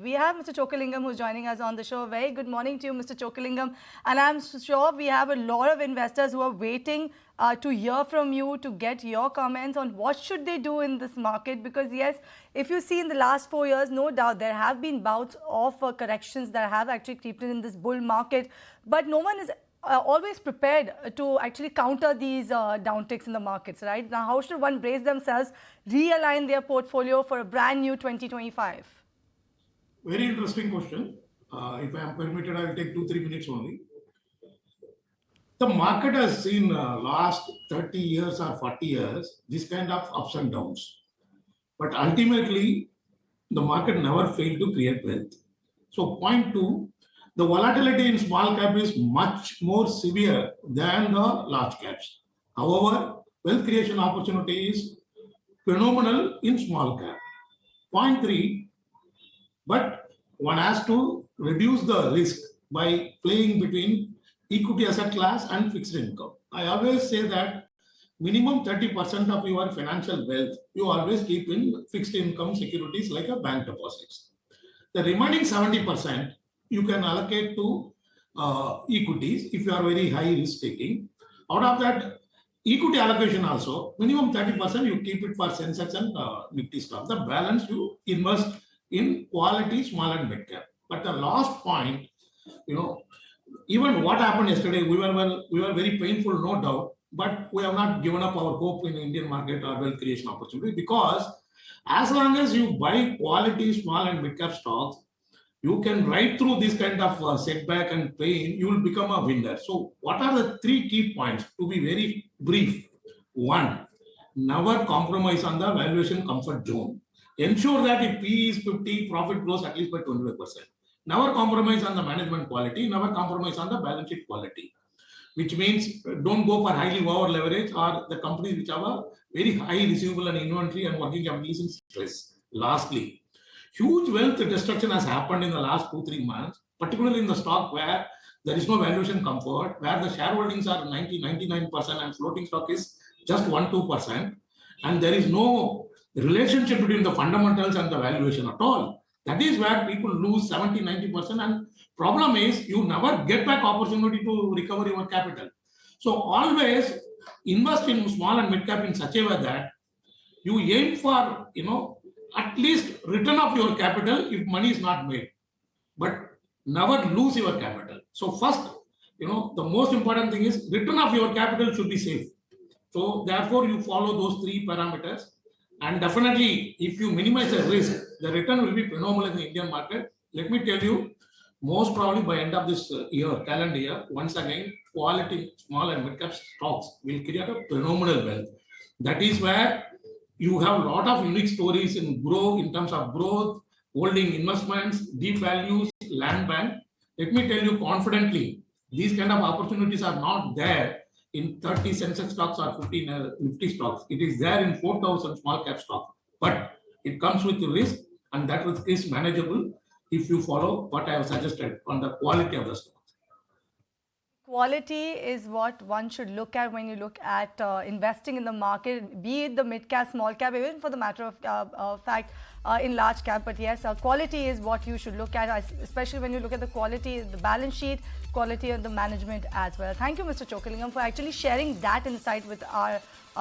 We have Mr. Chokkalingam who's joining us on the show. Very good morning to you, Mr. Chokkalingam. And I'm sure we have a lot of investors who are waiting to hear from you, to get your comments on what should they do in this market. Because yes, if you see in the last 4 years, no doubt there have been bouts of corrections that have actually crept in this bull market. But no one is always prepared to actually counter these downticks in the markets, right? Now, how should one brace themselves, realign their portfolio for a brand new 2025? Very interesting question. If I am permitted, I will take 2-3 minutes only. The market has seen last 30 years or 40 years this kind of ups and downs. But ultimately, the market never failed to create wealth. So, point two, the volatility in small cap is much more severe than the large caps. However, wealth creation opportunity is phenomenal in small cap. Point three, but one has to reduce the risk by playing between equity asset class and fixed income. I always say that minimum 30% of your financial wealth you always keep in fixed income securities like a bank deposits. The remaining 70% you can allocate to equities if you are very high risk taking. Out of that equity allocation also, minimum 30% you keep it for Sensex and Nifty stock. The balance you invest in quality small and mid cap. But the last point, even what happened yesterday, we were very painful, no doubt, but we have not given up our hope in Indian market or wealth creation opportunity, because as long as you buy quality small and mid cap stocks, you can ride through this kind of setback and pain, you will become a winner. So what are the three key points, to be very brief? One, never compromise on the valuation comfort zone. Ensure that if P is 50, profit grows at least by 25%. Never compromise on the management quality, never compromise on the balance sheet quality, which means don't go for highly over leverage or the companies which have a very high receivable and inventory and working capital is in stress. Lastly, huge wealth destruction has happened in the last 2-3 months, particularly in the stock where there is no valuation comfort, where the shareholdings are 99% and floating stock is just 1-2%, and there is no relationship between the fundamentals and the valuation at all. That is where people lose 70-90%, and problem is you never get back opportunity to recover your capital. So always invest in small and mid cap in such a way that you aim for at least return of your capital if money is not made, but never lose your capital. So first, the most important thing is return of your capital should be safe. So therefore you follow those three parameters, and definitely if you minimize the risk, the return will be phenomenal in the Indian market. Let me tell you, most probably by end of this year, calendar year, once again, quality small and mid cap stocks will create a phenomenal wealth. That is where you have a lot of unique stories in terms of growth, holding investments, deep values, land bank. Let me tell you confidently, these kind of opportunities are not there in 30 Sensex stocks or 15 Nifty stocks. It is there in 4,000 small cap stocks. But it comes with risk, and that risk is manageable if you follow what I have suggested on the quality of the stock. Quality is what one should look at when you look at investing in the market, be it the mid cap, small cap, even for the matter of fact in large cap. But yes, quality is what you should look at, especially when you look at the quality, the balance sheet, quality of the management as well. Thank you, Mr. Chokkalingam, for actually sharing that insight with our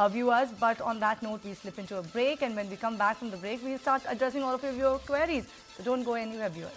viewers. But on that note, we slip into a break, and when we come back from the break, we'll start addressing all of your queries. So don't go anywhere, viewers.